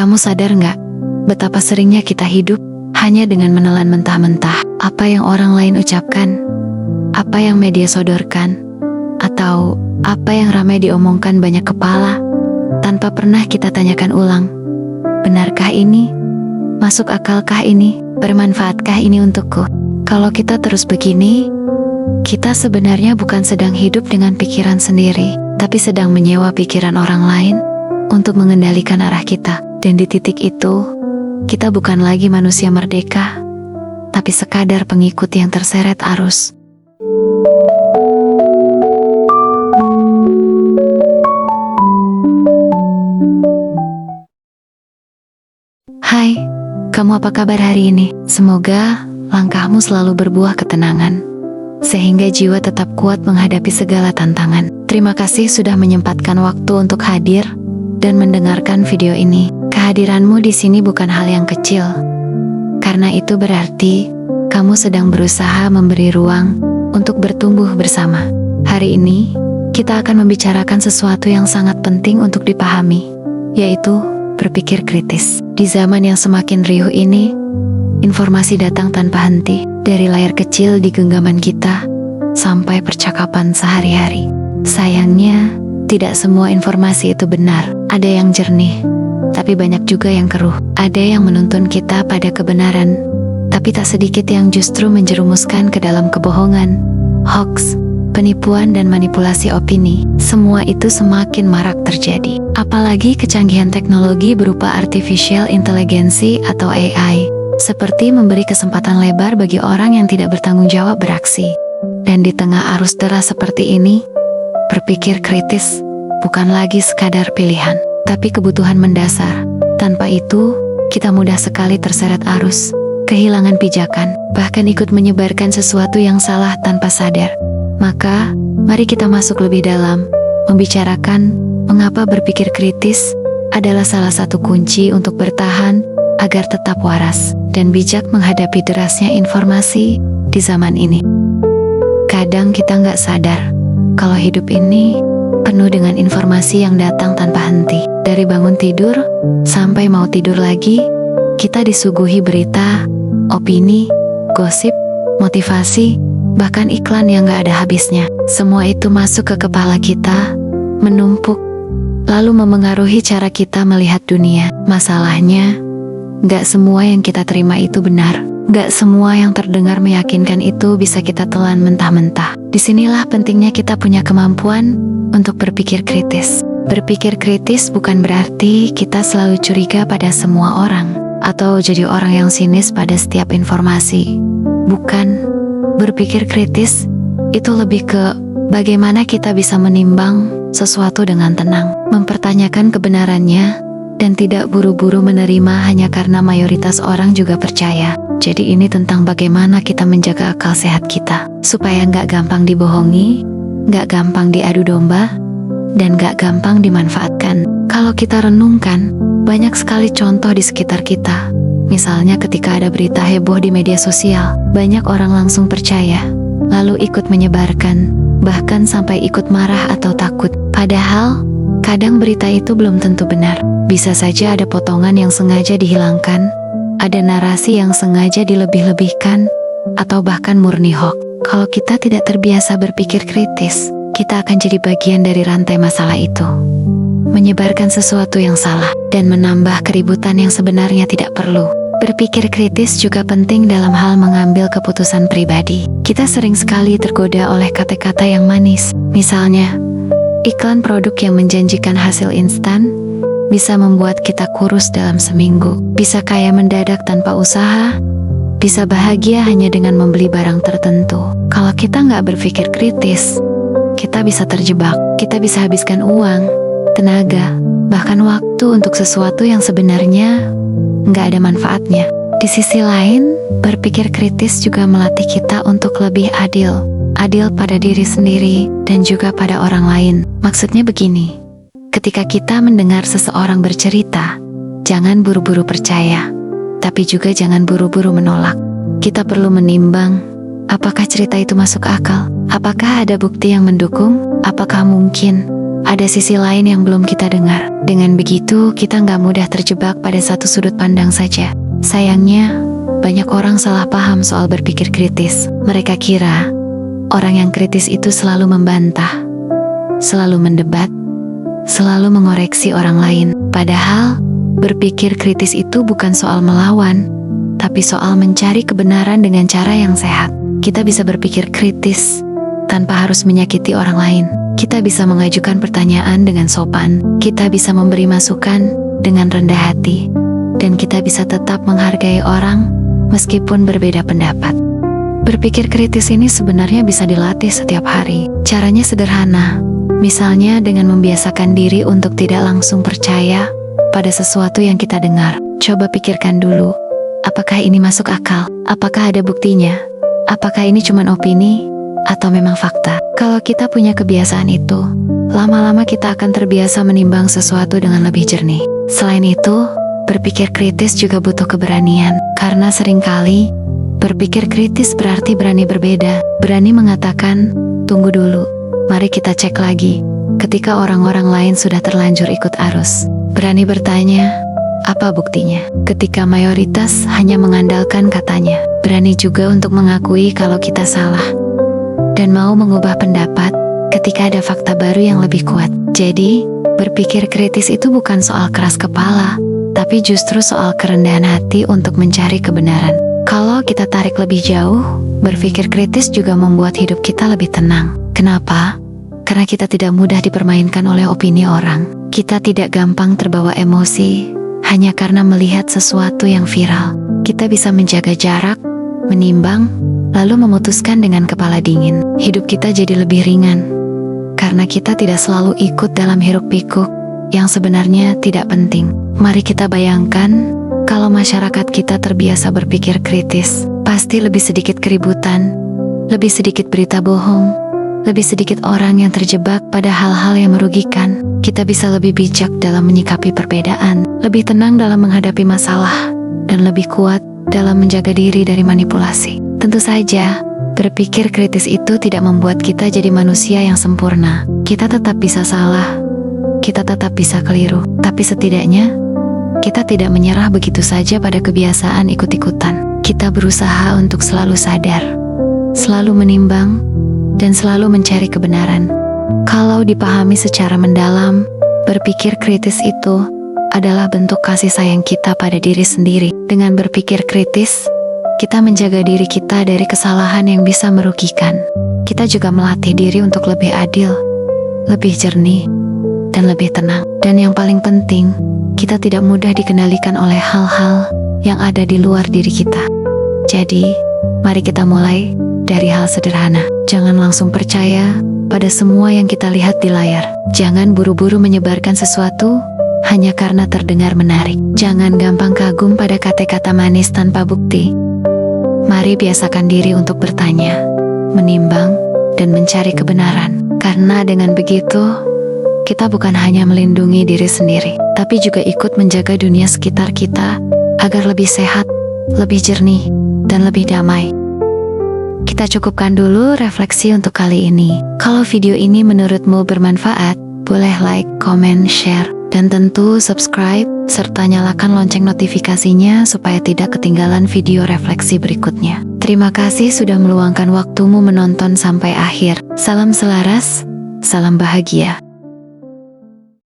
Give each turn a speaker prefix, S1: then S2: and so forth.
S1: Kamu sadar nggak betapa seringnya kita hidup hanya dengan menelan mentah-mentah apa yang orang lain ucapkan, apa yang media sodorkan, atau apa yang ramai diomongkan banyak kepala, tanpa pernah kita tanyakan ulang. Benarkah ini? Masuk akalkah ini? Bermanfaatkah ini untukku? Kalau kita terus begini, kita sebenarnya bukan sedang hidup dengan pikiran sendiri, tapi sedang menyewa pikiran orang lain untuk mengendalikan arah kita. Dan di titik itu, kita bukan lagi manusia merdeka, tapi sekadar pengikut yang terseret arus. Hai, kamu apa kabar hari ini? Semoga langkahmu selalu berbuah ketenangan, sehingga jiwa tetap kuat menghadapi segala tantangan. Terima kasih sudah menyempatkan waktu untuk hadir dan mendengarkan video ini. Kehadiranmu di sini bukan hal yang kecil, karena itu berarti kamu sedang berusaha memberi ruang untuk bertumbuh bersama. Hari ini, kita akan membicarakan sesuatu yang sangat penting untuk dipahami, yaitu berpikir kritis. Di zaman yang semakin riuh ini, informasi datang tanpa henti, dari layar kecil di genggaman kita sampai percakapan sehari-hari. Sayangnya, tidak semua informasi itu benar. Ada yang jernih, tapi banyak juga yang keruh. Ada yang menuntun kita pada kebenaran, tapi tak sedikit yang justru menjerumuskan ke dalam kebohongan, hoax, penipuan dan manipulasi opini. Semua itu semakin marak terjadi. Apalagi kecanggihan teknologi berupa artificial intelligence atau AI, seperti memberi kesempatan lebar bagi orang yang tidak bertanggung jawab beraksi. Dan di tengah arus deras seperti ini, berpikir kritis bukan lagi sekadar pilihan, tapi kebutuhan mendasar. Tanpa itu, kita mudah sekali terseret arus, kehilangan pijakan, bahkan ikut menyebarkan sesuatu yang salah tanpa sadar. Maka, mari kita masuk lebih dalam, membicarakan mengapa berpikir kritis adalah salah satu kunci untuk bertahan agar tetap waras dan bijak menghadapi derasnya informasi di zaman ini. Kadang kita nggak sadar kalau hidup ini penuh dengan informasi yang datang tanpa henti. Dari bangun tidur sampai mau tidur lagi, kita disuguhi berita, opini, gosip, motivasi, bahkan iklan yang gak ada habisnya. Semua itu masuk ke kepala kita, menumpuk, lalu memengaruhi cara kita melihat dunia. Masalahnya, gak semua yang kita terima itu benar. Gak semua yang terdengar meyakinkan itu bisa kita telan mentah-mentah. Disinilah pentingnya kita punya kemampuan untuk berpikir kritis. Berpikir kritis bukan berarti kita selalu curiga pada semua orang, atau jadi orang yang sinis pada setiap informasi. Bukan. Berpikir kritis itu lebih ke bagaimana kita bisa menimbang sesuatu dengan tenang, mempertanyakan kebenarannya, dan tidak buru-buru menerima hanya karena mayoritas orang juga percaya. Jadi ini tentang bagaimana kita menjaga akal sehat kita, supaya nggak gampang dibohongi, nggak gampang diadu domba, dan gak gampang dimanfaatkan. Kalau kita renungkan, banyak sekali contoh di sekitar kita. Misalnya ketika ada berita heboh di media sosial, banyak orang langsung percaya, lalu ikut menyebarkan, bahkan sampai ikut marah atau takut. Padahal, kadang berita itu belum tentu benar. Bisa saja ada potongan yang sengaja dihilangkan, ada narasi yang sengaja dilebih-lebihkan, atau bahkan murni hoax. Kalau kita tidak terbiasa berpikir kritis, kita akan jadi bagian dari rantai masalah itu, menyebarkan sesuatu yang salah, dan menambah keributan yang sebenarnya tidak perlu. Berpikir kritis juga penting dalam hal mengambil keputusan pribadi. Kita sering sekali tergoda oleh kata-kata yang manis. Misalnya, iklan produk yang menjanjikan hasil instan bisa membuat kita kurus dalam seminggu, bisa kaya mendadak tanpa usaha, bisa bahagia hanya dengan membeli barang tertentu. Kalau kita nggak berpikir kritis, kita bisa terjebak, kita bisa habiskan uang, tenaga, bahkan waktu untuk sesuatu yang sebenarnya nggak ada manfaatnya. Di sisi lain, berpikir kritis juga melatih kita untuk lebih adil. Adil pada diri sendiri dan juga pada orang lain. Maksudnya begini, ketika kita mendengar seseorang bercerita, jangan buru-buru percaya, tapi juga jangan buru-buru menolak. Kita perlu menimbang, apakah cerita itu masuk akal? Apakah ada bukti yang mendukung? Apakah mungkin? ada sisi lain yang belum kita dengar. Dengan begitu, kita nggak mudah terjebak pada satu sudut pandang saja. Sayangnya, banyak orang salah paham soal berpikir kritis. Mereka kira orang yang kritis itu selalu membantah, selalu mendebat, selalu mengoreksi orang lain. Padahal, berpikir kritis itu bukan soal melawan, tapi soal mencari kebenaran dengan cara yang sehat. Kita bisa berpikir kritis tanpa harus menyakiti orang lain. Kita bisa mengajukan pertanyaan dengan sopan. Kita bisa memberi masukan dengan rendah hati. Dan kita bisa tetap menghargai orang meskipun berbeda pendapat. Berpikir kritis ini sebenarnya bisa dilatih setiap hari. Caranya sederhana. Misalnya dengan membiasakan diri untuk tidak langsung percaya pada sesuatu yang kita dengar. Coba pikirkan dulu, apakah ini masuk akal? Apakah ada buktinya? Apakah ini cuma opini? Atau memang fakta? Kalau kita punya kebiasaan itu, lama-lama kita akan terbiasa menimbang sesuatu dengan lebih jernih. Selain itu, berpikir kritis juga butuh keberanian. Karena seringkali, berpikir kritis berarti berani berbeda. Berani mengatakan, tunggu dulu, mari kita cek lagi. Ketika orang-orang lain sudah terlanjur ikut arus. Berani bertanya, apa buktinya? Ketika mayoritas hanya mengandalkan katanya. Berani juga untuk mengakui kalau kita salah. Dan mau mengubah pendapat ketika ada fakta baru yang lebih kuat. Jadi, berpikir kritis itu bukan soal keras kepala, tapi justru soal kerendahan hati untuk mencari kebenaran. Kalau kita tarik lebih jauh, berpikir kritis juga membuat hidup kita lebih tenang. Kenapa? Karena kita tidak mudah dipermainkan oleh opini orang. Kita tidak gampang terbawa emosi hanya karena melihat sesuatu yang viral. Kita bisa menjaga jarak, menimbang, lalu memutuskan dengan kepala dingin. Hidup kita jadi lebih ringan, karena kita tidak selalu ikut dalam hiruk-pikuk yang sebenarnya tidak penting. Mari kita bayangkan, kalau masyarakat kita terbiasa berpikir kritis, pasti lebih sedikit keributan, lebih sedikit berita bohong, lebih sedikit orang yang terjebak pada hal-hal yang merugikan. Kita bisa lebih bijak dalam menyikapi perbedaan, lebih tenang dalam menghadapi masalah, dan lebih kuat dalam menjaga diri dari manipulasi. Tentu saja, berpikir kritis itu tidak membuat kita jadi manusia yang sempurna. Kita tetap bisa salah, kita tetap bisa keliru. Tapi setidaknya, kita tidak menyerah begitu saja pada kebiasaan ikut-ikutan. Kita berusaha untuk selalu sadar, selalu menimbang, dan selalu mencari kebenaran. Kalau dipahami secara mendalam, berpikir kritis itu adalah bentuk kasih sayang kita pada diri sendiri. Dengan berpikir kritis, kita menjaga diri kita dari kesalahan yang bisa merugikan. Kita juga melatih diri untuk lebih adil, lebih jernih, dan lebih tenang. Dan yang paling penting, kita tidak mudah dikendalikan oleh hal-hal yang ada di luar diri kita. Jadi, mari kita mulai dari hal sederhana. Jangan langsung percaya pada semua yang kita lihat di layar. Jangan buru-buru menyebarkan sesuatu hanya karena terdengar menarik. Jangan gampang kagum pada kata-kata manis tanpa bukti. Mari biasakan diri untuk bertanya, menimbang, dan mencari kebenaran. Karena dengan begitu, kita bukan hanya melindungi diri sendiri, tapi juga ikut menjaga dunia sekitar kita agar lebih sehat, lebih jernih, dan lebih damai. Kita cukupkan dulu refleksi untuk kali ini. Kalau video ini menurutmu bermanfaat, boleh like, comment, share, dan tentu subscribe, serta nyalakan lonceng notifikasinya supaya tidak ketinggalan video refleksi berikutnya. Terima kasih sudah meluangkan waktumu menonton sampai akhir. Salam selaras, salam bahagia.